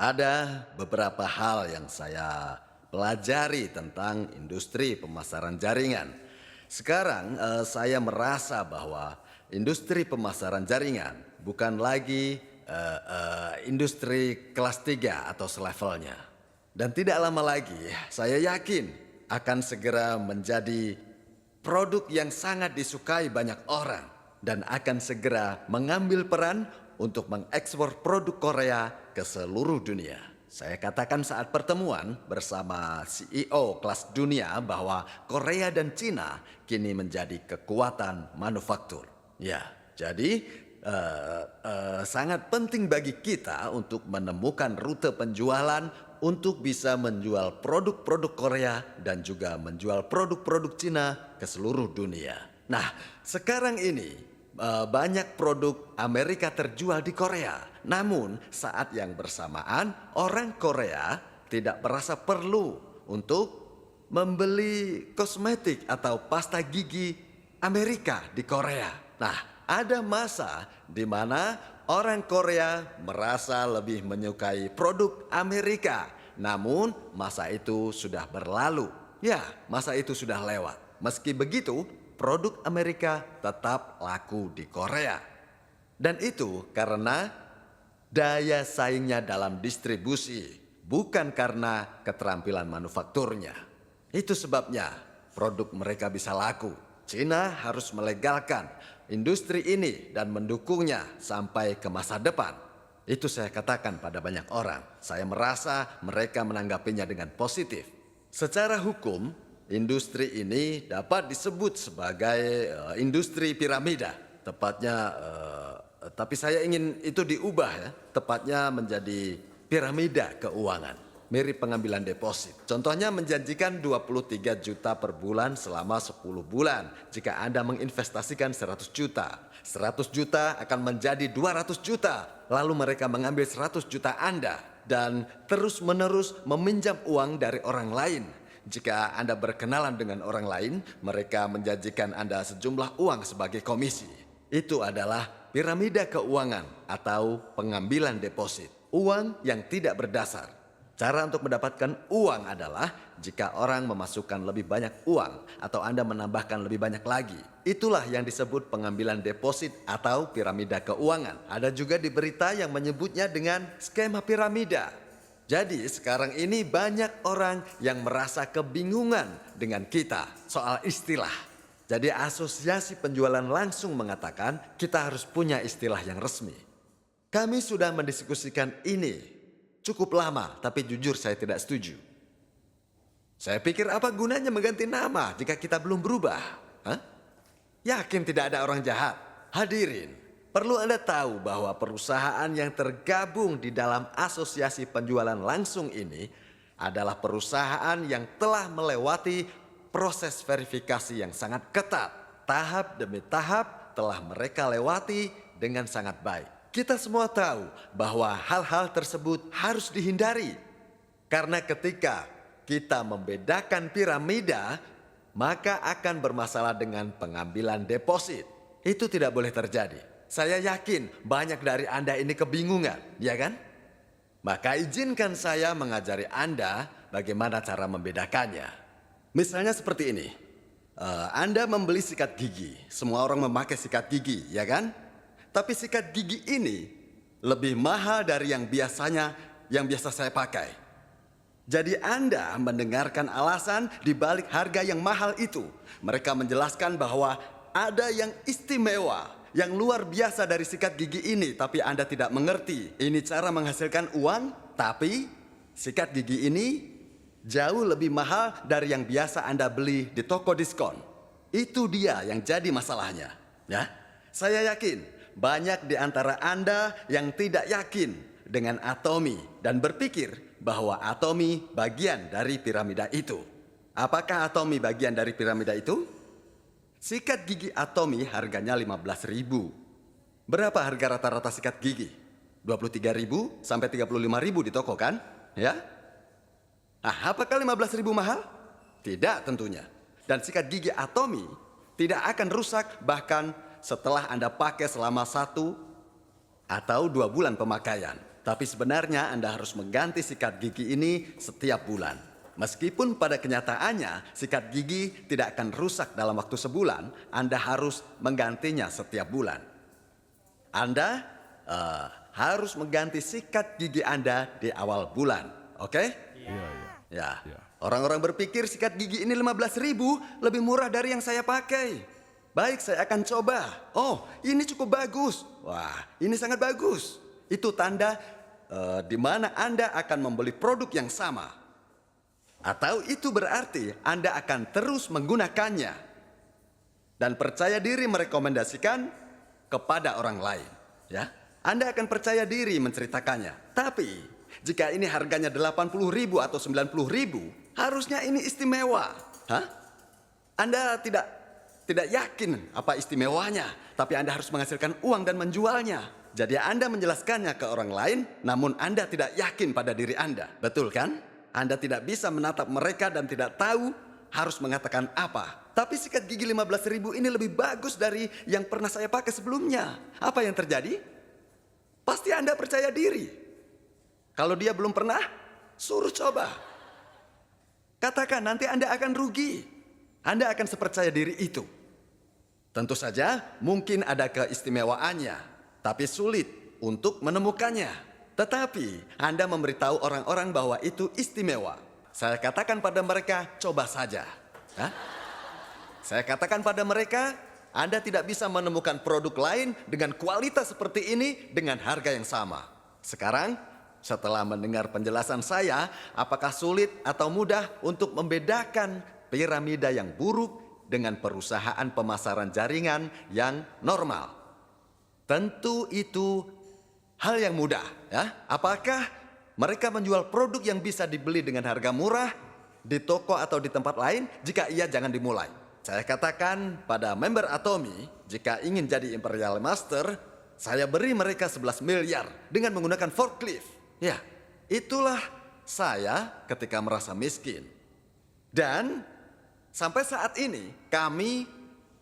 Ada beberapa hal yang saya pelajari tentang industri pemasaran jaringan. Sekarang saya merasa bahwa industri pemasaran jaringan bukan lagi industri kelas 3 atau selevelnya. Dan tidak lama lagi saya yakin akan segera menjadi produk yang sangat disukai banyak orang dan akan segera mengambil peran untuk mengekspor produk Korea ke seluruh dunia. Saya katakan saat pertemuan bersama CEO kelas dunia bahwa Korea dan Cina kini menjadi kekuatan manufaktur. Ya, jadi sangat penting bagi kita untuk menemukan rute penjualan untuk bisa menjual produk-produk Korea dan juga menjual produk-produk Cina ke seluruh dunia. Nah, sekarang ini banyak produk Amerika terjual di Korea. Namun saat yang bersamaan orang Korea tidak merasa perlu untuk membeli kosmetik atau pasta gigi Amerika di Korea. Nah, ada masa di mana orang Korea merasa lebih menyukai produk Amerika. Namun masa itu sudah berlalu. Ya, masa itu sudah lewat. Meski begitu, produk Amerika tetap laku di Korea. Dan itu karena daya saingnya dalam distribusi, bukan karena keterampilan manufakturnya. Itu sebabnya produk mereka bisa laku. Cina harus melegalkan industri ini dan mendukungnya sampai ke masa depan. Itu saya katakan pada banyak orang. Saya merasa mereka menanggapinya dengan positif. Secara hukum, industri ini dapat disebut sebagai industri piramida. Tepatnya, tapi saya ingin itu diubah ya. Tepatnya menjadi piramida keuangan. Mirip pengambilan deposit. Contohnya menjanjikan 23 juta per bulan selama 10 bulan. Jika Anda menginvestasikan 100 juta. 100 juta akan menjadi 200 juta. Lalu mereka mengambil 100 juta Anda. Dan terus menerus meminjam uang dari orang lain. Jika Anda berkenalan dengan orang lain, mereka menjanjikan Anda sejumlah uang sebagai komisi. Itu adalah piramida keuangan atau pengambilan deposit. Uang yang tidak berdasar. Cara untuk mendapatkan uang adalah jika orang memasukkan lebih banyak uang atau Anda menambahkan lebih banyak lagi. Itulah yang disebut pengambilan deposit atau piramida keuangan. Ada juga di berita yang menyebutnya dengan skema piramida. Jadi sekarang ini banyak orang yang merasa kebingungan dengan kita soal istilah. Jadi asosiasi penjualan langsung mengatakan kita harus punya istilah yang resmi. Kami sudah mendiskusikan ini cukup lama, tapi jujur saya tidak setuju. Saya pikir apa gunanya mengganti nama jika kita belum berubah? Hah? Yakin tidak ada orang jahat? Hadirin, perlu Anda tahu bahwa perusahaan yang tergabung di dalam asosiasi penjualan langsung ini adalah perusahaan yang telah melewati proses verifikasi yang sangat ketat. Tahap demi tahap telah mereka lewati dengan sangat baik. Kita semua tahu bahwa hal-hal tersebut harus dihindari. Karena ketika kita membedakan piramida, maka akan bermasalah dengan pengambilan deposit. Itu tidak boleh terjadi. Saya yakin banyak dari Anda ini kebingungan, ya kan? Maka izinkan saya mengajari Anda bagaimana cara membedakannya. Misalnya seperti ini. Anda membeli sikat gigi. Semua orang memakai sikat gigi, ya kan? Tapi sikat gigi ini lebih mahal dari yang biasa saya pakai. Jadi Anda mendengarkan alasan di balik harga yang mahal itu. Mereka menjelaskan bahwa ada yang istimewa, yang luar biasa dari sikat gigi ini, tapi Anda tidak mengerti. Ini cara menghasilkan uang, tapi sikat gigi ini jauh lebih mahal dari yang biasa Anda beli di toko diskon. Itu dia yang jadi masalahnya. Ya, saya yakin banyak di antara Anda yang tidak yakin dengan Atomy dan berpikir bahwa Atomy bagian dari piramida itu. Apakah Atomy bagian dari piramida itu? Sikat gigi Atomy harganya 15.000. Berapa harga rata-rata sikat gigi? 23.000 sampai 35.000 di toko kan? Ya? Apakah 15.000 mahal? Tidak tentunya. Dan sikat gigi Atomy tidak akan rusak bahkan setelah Anda pakai selama 1 atau 2 bulan pemakaian. Tapi sebenarnya Anda harus mengganti sikat gigi ini setiap bulan. Meskipun pada kenyataannya sikat gigi tidak akan rusak dalam waktu sebulan, Anda harus menggantinya setiap bulan. Anda harus mengganti sikat gigi Anda di awal bulan, oke? Ya. Orang-orang berpikir sikat gigi ini 15.000 lebih murah dari yang saya pakai. Baik, saya akan coba. Oh, ini cukup bagus. Wah, ini sangat bagus. Itu tanda di mana Anda akan membeli produk yang sama. Atau itu berarti Anda akan terus menggunakannya. Dan percaya diri merekomendasikan kepada orang lain. Ya, Anda akan percaya diri menceritakannya. Tapi, jika ini harganya 80.000 atau 90.000, harusnya ini istimewa. Hah? Anda tidak yakin apa istimewanya, tapi Anda harus menghasilkan uang dan menjualnya. Jadi Anda menjelaskannya ke orang lain, namun Anda tidak yakin pada diri Anda. Betul kan? Anda tidak bisa menatap mereka dan tidak tahu harus mengatakan apa. Tapi sikat gigi 15.000 ini lebih bagus dari yang pernah saya pakai sebelumnya. Apa yang terjadi? Pasti Anda percaya diri. Kalau dia belum pernah, suruh coba. Katakan nanti Anda akan rugi. Anda akan sepercaya diri itu. Tentu saja mungkin ada keistimewaannya. Tapi sulit untuk menemukannya. Tetapi Anda memberitahu orang-orang bahwa itu istimewa. Saya katakan pada mereka, coba saja. Hah? Saya katakan pada mereka, Anda tidak bisa menemukan produk lain dengan kualitas seperti ini dengan harga yang sama. Sekarang, setelah mendengar penjelasan saya, apakah sulit atau mudah untuk membedakan piramida yang buruk dengan perusahaan pemasaran jaringan yang normal? Tentu itu hal yang mudah, ya. Apakah mereka menjual produk yang bisa dibeli dengan harga murah di toko atau di tempat lain? Jika iya, jangan dimulai. Saya katakan pada member Atomy, jika ingin jadi Imperial Master, saya beri mereka 11 miliar dengan menggunakan forklift. Ya, itulah saya ketika merasa miskin. Dan sampai saat ini kami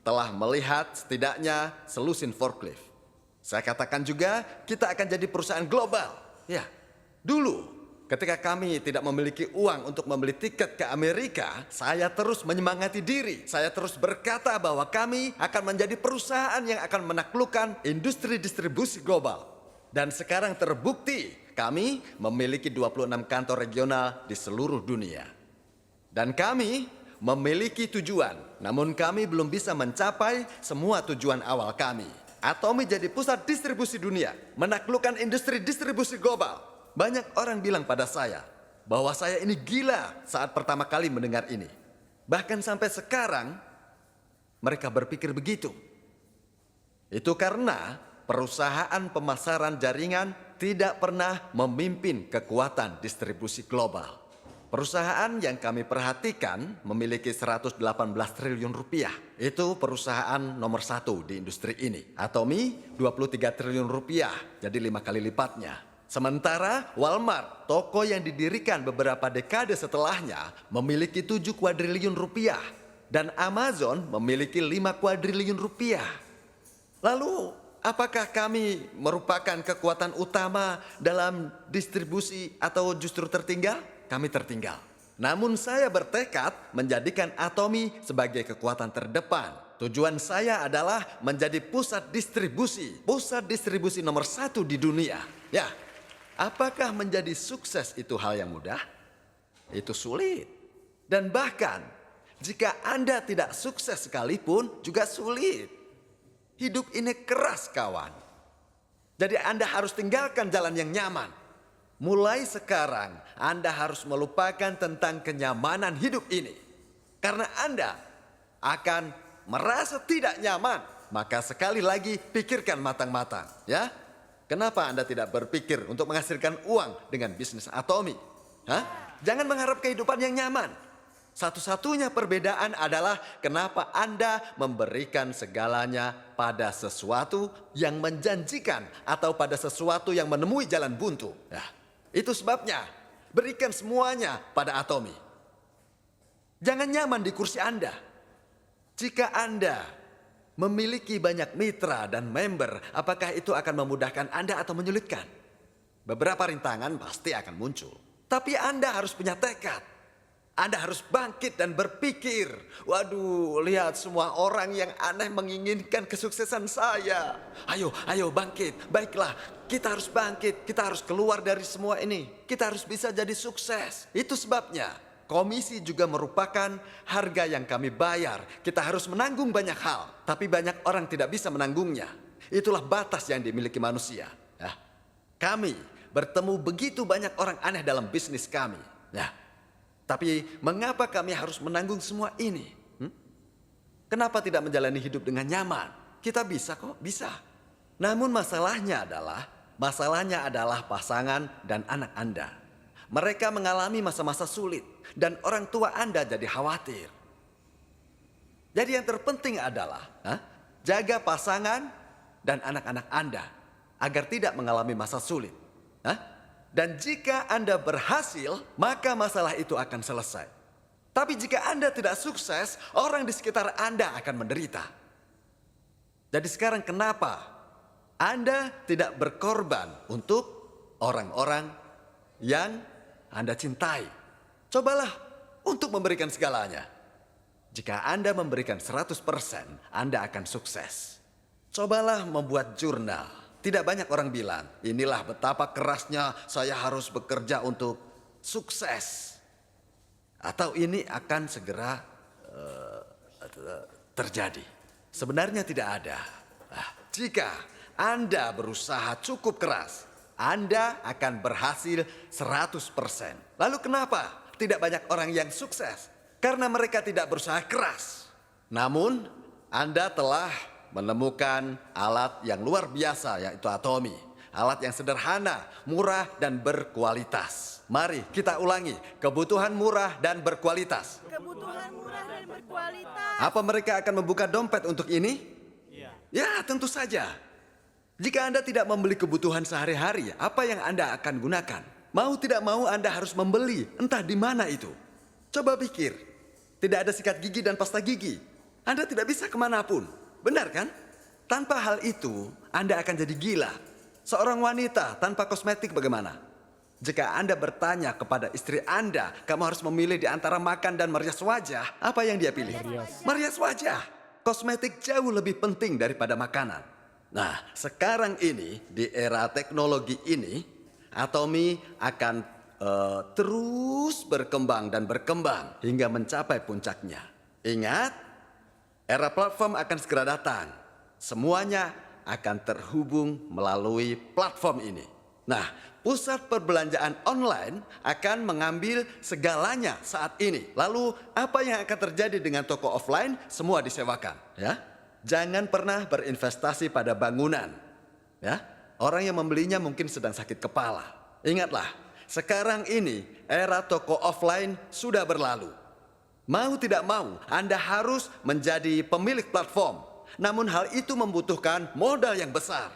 telah melihat setidaknya selusin forklift. Saya katakan juga kita akan jadi perusahaan global. Ya, dulu ketika kami tidak memiliki uang untuk membeli tiket ke Amerika, saya terus menyemangati diri. Saya terus berkata bahwa kami akan menjadi perusahaan yang akan menaklukkan industri distribusi global. Dan sekarang terbukti kami memiliki 26 kantor regional di seluruh dunia. Dan kami memiliki tujuan, namun kami belum bisa mencapai semua tujuan awal kami. Atomy jadi pusat distribusi dunia, menaklukkan industri distribusi global. Banyak orang bilang pada saya bahwa saya ini gila saat pertama kali mendengar ini. Bahkan sampai sekarang mereka berpikir begitu. Itu karena perusahaan pemasaran jaringan tidak pernah memimpin kekuatan distribusi global. Perusahaan yang kami perhatikan memiliki 118 triliun rupiah. Itu perusahaan nomor 1 di industri ini. Atomy 23 triliun rupiah, jadi 5 kali lipatnya. Sementara Walmart, toko yang didirikan beberapa dekade setelahnya, memiliki 7 kuadriliun rupiah. Dan Amazon memiliki 5 kuadriliun rupiah. Lalu, apakah kami merupakan kekuatan utama dalam distribusi atau justru tertinggal? Kami tertinggal. Namun saya bertekad menjadikan Atomy sebagai kekuatan terdepan. Tujuan saya adalah menjadi pusat distribusi nomor 1 di dunia. Ya, apakah menjadi sukses itu hal yang mudah? Itu sulit. Dan bahkan jika Anda tidak sukses sekalipun juga sulit. Hidup ini keras, kawan. Jadi Anda harus tinggalkan jalan yang nyaman. Mulai sekarang, Anda harus melupakan tentang kenyamanan hidup ini. Karena Anda akan merasa tidak nyaman. Maka sekali lagi pikirkan matang-matang, ya. Kenapa Anda tidak berpikir untuk menghasilkan uang dengan bisnis Atomy? Hah? Jangan mengharap kehidupan yang nyaman. Satu-satunya perbedaan adalah kenapa Anda memberikan segalanya pada sesuatu yang menjanjikan atau pada sesuatu yang menemui jalan buntu. Nah, itu sebabnya berikan semuanya pada Atomy. Jangan nyaman di kursi Anda. Jika Anda memiliki banyak mitra dan member, apakah itu akan memudahkan Anda atau menyulitkan? beberapa rintangan pasti akan muncul. Tapi Anda harus punya tekad. Anda harus bangkit dan berpikir, waduh, lihat semua orang yang aneh menginginkan kesuksesan saya. Ayo bangkit. Baiklah, kita harus bangkit. Kita harus keluar dari semua ini. Kita harus bisa jadi sukses. Itu sebabnya komisi juga merupakan harga yang kami bayar. Kita harus menanggung banyak hal, tapi banyak orang tidak bisa menanggungnya. Itulah batas yang dimiliki manusia. Ya. Kami bertemu begitu banyak orang aneh dalam bisnis kami. Ya. Tapi mengapa kami harus menanggung semua ini? Kenapa tidak menjalani hidup dengan nyaman? Kita bisa kok, bisa. Namun masalahnya adalah pasangan dan anak Anda. Mereka mengalami masa-masa sulit dan orang tua Anda jadi khawatir. Jadi yang terpenting adalah jaga pasangan dan anak-anak Anda agar tidak mengalami masa sulit. Dan jika Anda berhasil, maka masalah itu akan selesai. Tapi jika Anda tidak sukses, orang di sekitar Anda akan menderita. Jadi sekarang kenapa Anda tidak berkorban untuk orang-orang yang Anda cintai? Cobalah untuk memberikan segalanya. Jika Anda memberikan 100%, Anda akan sukses. Cobalah membuat jurnal. Tidak banyak orang bilang, inilah betapa kerasnya saya harus bekerja untuk sukses. Atau ini akan segera terjadi. Sebenarnya tidak ada. Jika Anda berusaha cukup keras, Anda akan berhasil 100%. Lalu kenapa tidak banyak orang yang sukses? Karena mereka tidak berusaha keras. Namun, Anda telah menemukan alat yang luar biasa, yaitu Atomy. Alat yang sederhana, murah, dan berkualitas. Mari kita ulangi, kebutuhan murah dan berkualitas. Kebutuhan murah dan berkualitas. Apa mereka akan membuka dompet untuk ini? Ya, tentu saja. Jika Anda tidak membeli kebutuhan sehari-hari, apa yang Anda akan gunakan? Mau tidak mau Anda harus membeli, entah di mana itu. Coba pikir, tidak ada sikat gigi dan pasta gigi. Anda tidak bisa kemanapun. Benar kan? Tanpa hal itu, Anda akan jadi gila. Seorang wanita tanpa kosmetik bagaimana? Jika Anda bertanya kepada istri Anda, kamu harus memilih di antara makan dan merias wajah, apa yang dia pilih? Merias wajah. Kosmetik jauh lebih penting daripada makanan. Nah, sekarang ini, di era teknologi ini, Atomy akan terus berkembang dan berkembang hingga mencapai puncaknya. Ingat, era platform akan segera datang. Semuanya akan terhubung melalui platform ini. Nah, pusat perbelanjaan online akan mengambil segalanya saat ini. Lalu, apa yang akan terjadi dengan toko offline? Semua disewakan, ya. Jangan pernah berinvestasi pada bangunan, ya. Orang yang membelinya mungkin sedang sakit kepala. Ingatlah, sekarang ini era toko offline sudah berlalu. Mau tidak mau, Anda harus menjadi pemilik platform. Namun hal itu membutuhkan modal yang besar.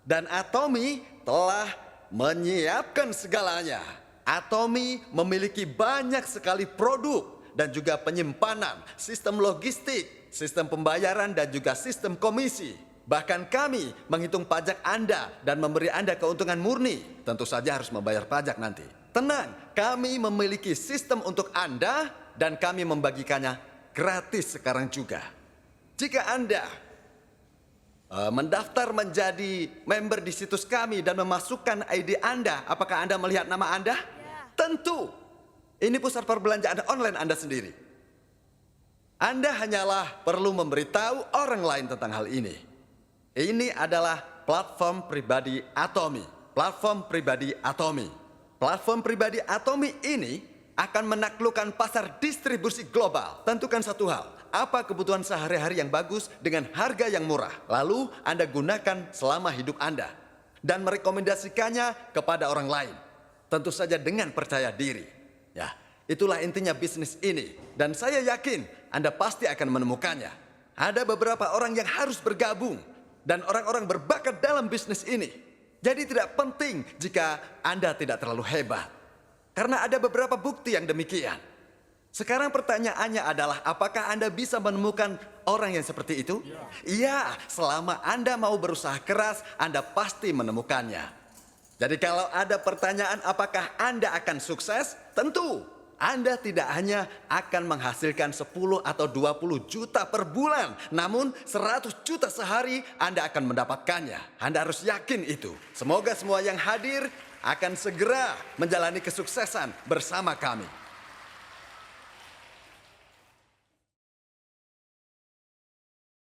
Dan Atomy telah menyiapkan segalanya. Atomy memiliki banyak sekali produk dan juga penyimpanan, sistem logistik, sistem pembayaran dan juga sistem komisi. Bahkan kami menghitung pajak Anda dan memberi Anda keuntungan murni. Tentu saja harus membayar pajak nanti. Tenang, kami memiliki sistem untuk Anda dan kami membagikannya gratis sekarang juga. Jika Anda mendaftar menjadi member di situs kami dan memasukkan ID Anda, apakah Anda melihat nama Anda? Ya. Tentu. Ini pusat perbelanjaan online Anda sendiri. Anda hanyalah perlu memberitahu orang lain tentang hal ini. Ini adalah platform pribadi Atomy. Platform pribadi Atomy. Platform pribadi Atomy ini akan menaklukkan pasar distribusi global. Tentukan satu hal, apa kebutuhan sehari-hari yang bagus dengan harga yang murah. Lalu Anda gunakan selama hidup Anda. Dan merekomendasikannya kepada orang lain. Tentu saja dengan percaya diri. Ya, itulah intinya bisnis ini. Dan saya yakin Anda pasti akan menemukannya. Ada beberapa orang yang harus bergabung. Dan orang-orang berbakat dalam bisnis ini. Jadi tidak penting jika Anda tidak terlalu hebat. Karena ada beberapa bukti yang demikian. Sekarang pertanyaannya adalah apakah Anda bisa menemukan orang yang seperti itu? Iya, selama Anda mau berusaha keras, Anda pasti menemukannya. Jadi kalau ada pertanyaan apakah Anda akan sukses? Tentu. Anda tidak hanya akan menghasilkan 10 atau 20 juta per bulan, namun 100 juta sehari Anda akan mendapatkannya. Anda harus yakin itu. Semoga semua yang hadir akan segera menjalani kesuksesan bersama kami.